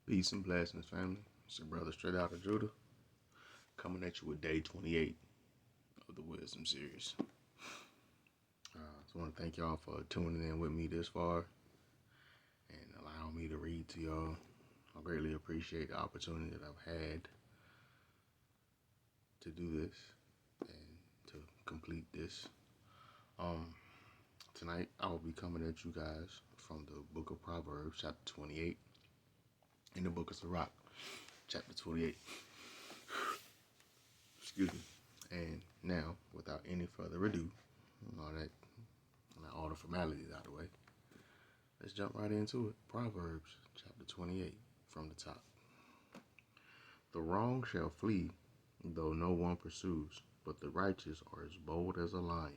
Peace and blessings, family. It's your brother straight out of Judah, coming at you with day 28 of the Wisdom series. Just want to thank y'all for tuning in with me this far and allowing me to read to y'all. I greatly appreciate the opportunity that I've had to do this and to complete this. Tonight I will be coming at you guys from the book of Proverbs, chapter 28, and the book of Sirach, chapter 28. Excuse me. And now, without any further ado, all the formalities out of the way, let's jump right into it. Proverbs chapter 28 from the top. The wrong shall flee, though no one pursues, but the righteous are as bold as a lion.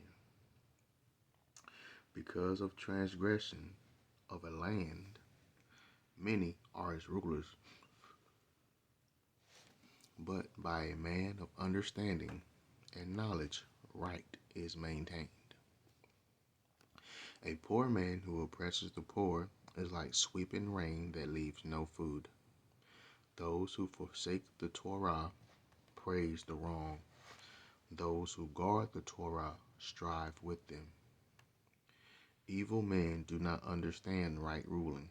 Because of transgression of a land, many are its rulers, but by a man of understanding and knowledge, right is maintained. A poor man who oppresses the poor is like sweeping rain that leaves no food. Those who forsake the Torah praise the wrong. Those who guard the Torah strive with them. Evil men do not understand right ruling,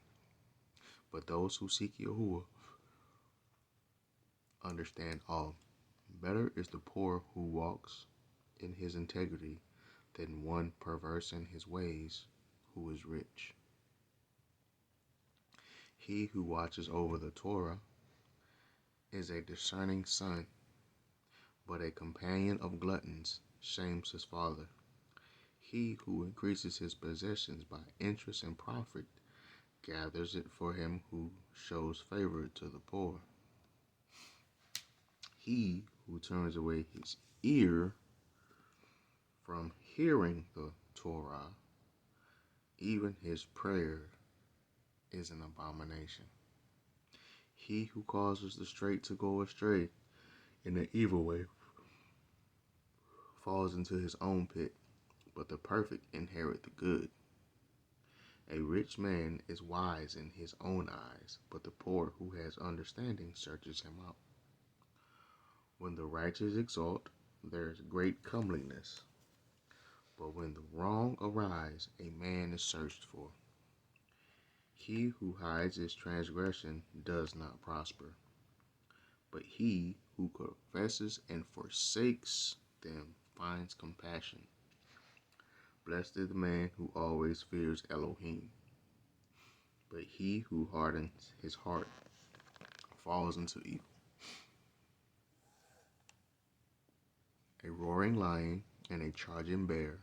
but those who seek Yahuwah understand all. Better is the poor who walks in his integrity than one perverse in his ways who is rich. He who watches over the Torah is a discerning son, but a companion of gluttons shames his father. He who increases his possessions by interest and profit gathers it for him who shows favor to the poor. He who turns away his ear from hearing the Torah, even his prayer is an abomination. He who causes the straight to go astray in the evil way falls into his own pit, but the perfect inherit the good. A rich man is wise in his own eyes, but the poor who has understanding searches him out. When the righteous exalt, there is great comeliness, but when the wrong arise, a man is searched for. He who hides his transgression does not prosper, but he who confesses and forsakes them finds compassion. Blessed is the man who always fears Elohim, but he who hardens his heart falls into evil. A roaring lion and a charging bear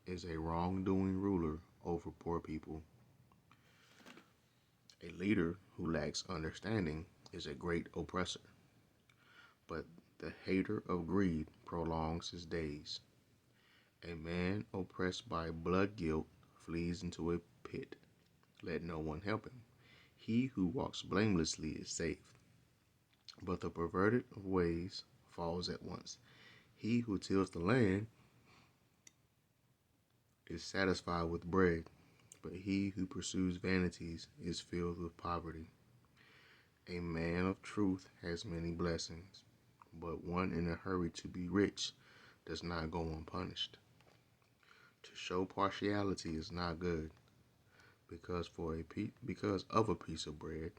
is a wrongdoing ruler over poor people. A leader who lacks understanding is a great oppressor, but the hater of greed prolongs his days. A man oppressed by blood guilt flees into a pit. Let no one help him. He who walks blamelessly is safe, but the perverted of ways falls at once. He who tills the land is satisfied with bread, but he who pursues vanities is filled with poverty. A man of truth has many blessings, but one in a hurry to be rich does not go unpunished. To show partiality is not good, because of a piece of bread,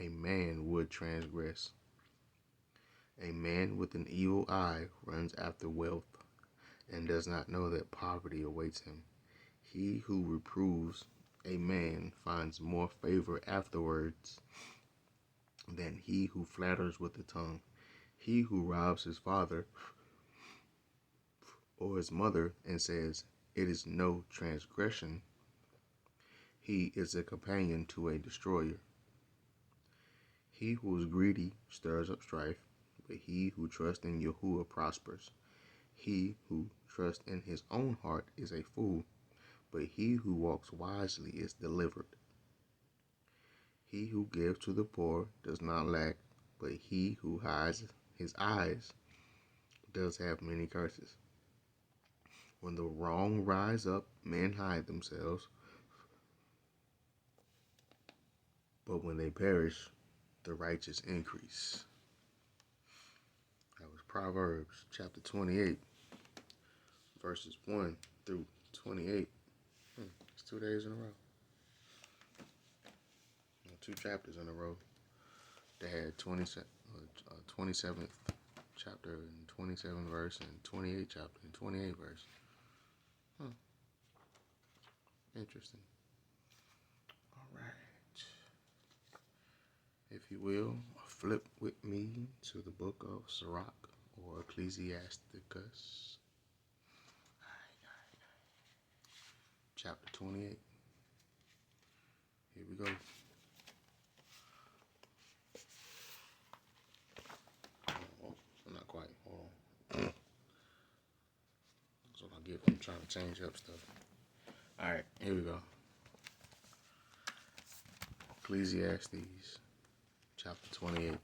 a man would transgress. A man with an evil eye runs after wealth and does not know that poverty awaits him. He who reproves a man finds more favor afterwards than he who flatters with the tongue. He who robs his father or his mother and says, "It is no transgression," he is a companion to a destroyer. He who is greedy stirs up strife, but he who trusts in Yahuwah prospers. He who trusts in his own heart is a fool, but he who walks wisely is delivered. He who gives to the poor does not lack, but he who hides his eyes does have many curses. When the wrong rise up, men hide themselves, but when they perish, the righteous increase. That was Proverbs chapter 28, verses 1 through 28. It's 2 days in a row. 2 chapters in a row. They had 27th chapter and 27th verse and 28th chapter and 28th verse. Interesting. All right. If you will, flip with me to the book of Sirach or Ecclesiasticus. Chapter 28. Here we go. Oh, not quite. Hold on. That's what I get from trying to change up stuff. Alright, here we go. Ecclesiastes, chapter 28.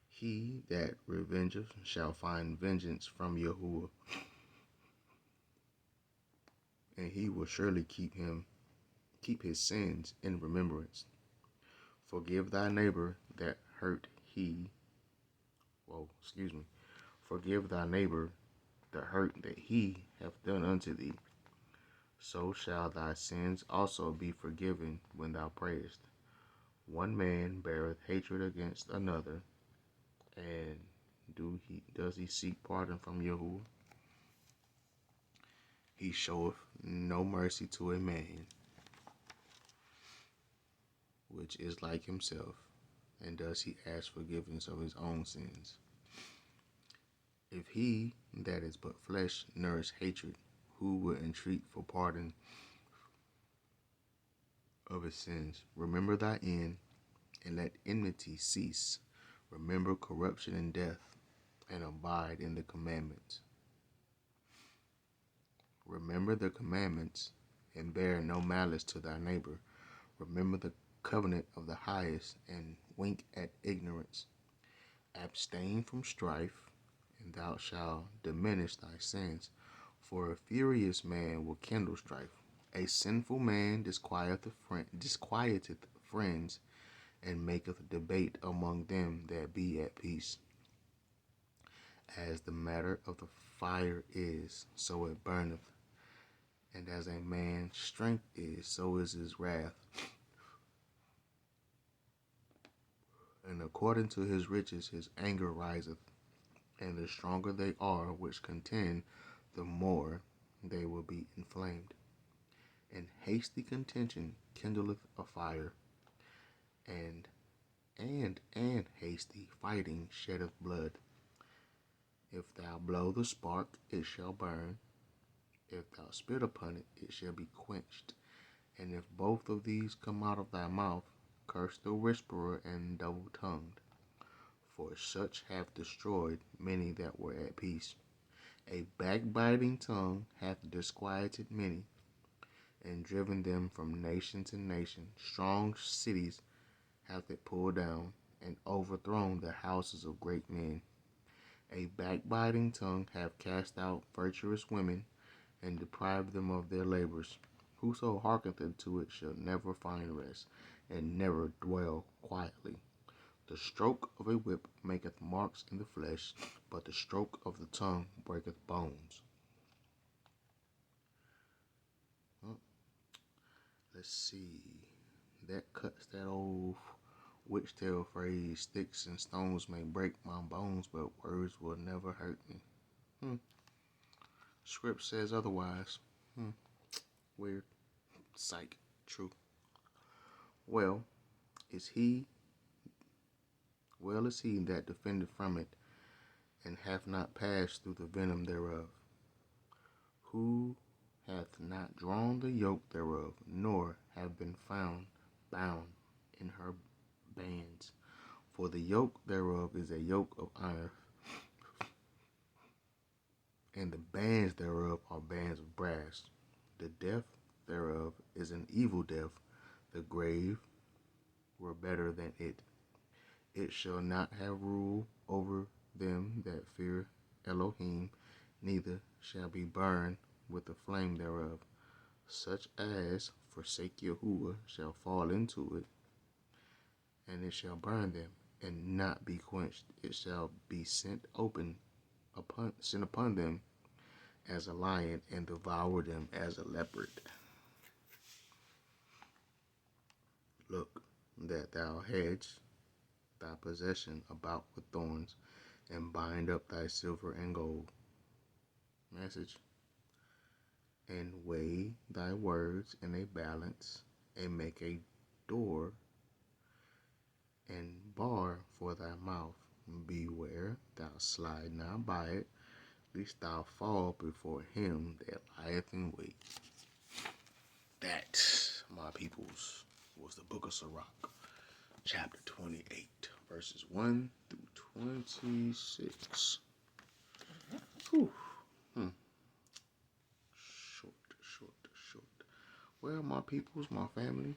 He that revengeth shall find vengeance from Yahuwah, and he will surely keep his sins in remembrance. Forgive thy neighbor that Forgive thy neighbor the hurt that he hath done unto thee. So shall thy sins also be forgiven when thou prayest. One man beareth hatred against another, and does he seek pardon from Yahuwah? He showeth no mercy to a man which is like himself, and does he ask forgiveness of his own sins? If he that is but flesh nourish hatred, who will entreat for pardon of his sins? Remember thy end, and let enmity cease. Remember corruption and death, and abide in the commandments. Remember the commandments, and bear no malice to thy neighbor. Remember the covenant of the highest, and wink at ignorance. Abstain from strife, and thou shalt diminish thy sins. For a furious man will kindle strife. A sinful man disquieteth friends, and maketh debate among them that be at peace. As the matter of the fire is, so it burneth. And as a man's strength is, so is his wrath. And according to his riches his anger riseth. And the stronger they are which contend, the more they will be inflamed. And hasty contention kindleth a fire, and hasty fighting sheddeth blood. If thou blow the spark, it shall burn. If thou spit upon it, it shall be quenched. And if both of these come out of thy mouth, curse the whisperer and double-tongued. For such have destroyed many that were at peace. A backbiting tongue hath disquieted many, and driven them from nation to nation. Strong cities hath it pulled down, and overthrown the houses of great men. A backbiting tongue hath cast out virtuous women, and deprived them of their labors. Whoso hearkeneth unto it shall never find rest, and never dwell quietly. The stroke of a whip maketh marks in the flesh, but the stroke of the tongue breaketh bones. Let's see. That cuts that old witch tale phrase, sticks and stones may break my bones, but words will never hurt me. Script says otherwise. Weird. Psych. True. Well is he that defendeth from it, and hath not passed through the venom thereof. Who hath not drawn the yoke thereof, nor have been found bound in her bands. For the yoke thereof is a yoke of iron, and the bands thereof are bands of brass. The death thereof is an evil death. The grave were better than it. It shall not have rule over them that fear Elohim, neither shall be burned with the flame thereof. Such as forsake Yahuwah shall fall into it. and it shall burn them, and not be quenched. It shall be sent upon them as a lion, and devour them as a leopard. Look, that thou hedge thy possession about with thorns, and bind up thy silver and gold. Message. And weigh thy words in a balance, and make a door and bar for thy mouth. Beware thou slide not by it, lest thou fall before him that lieth in wait. That, my peoples, was the book of Sirach, chapter 28, verses 1 through 26. Whew. Short. Well, my peoples, my family,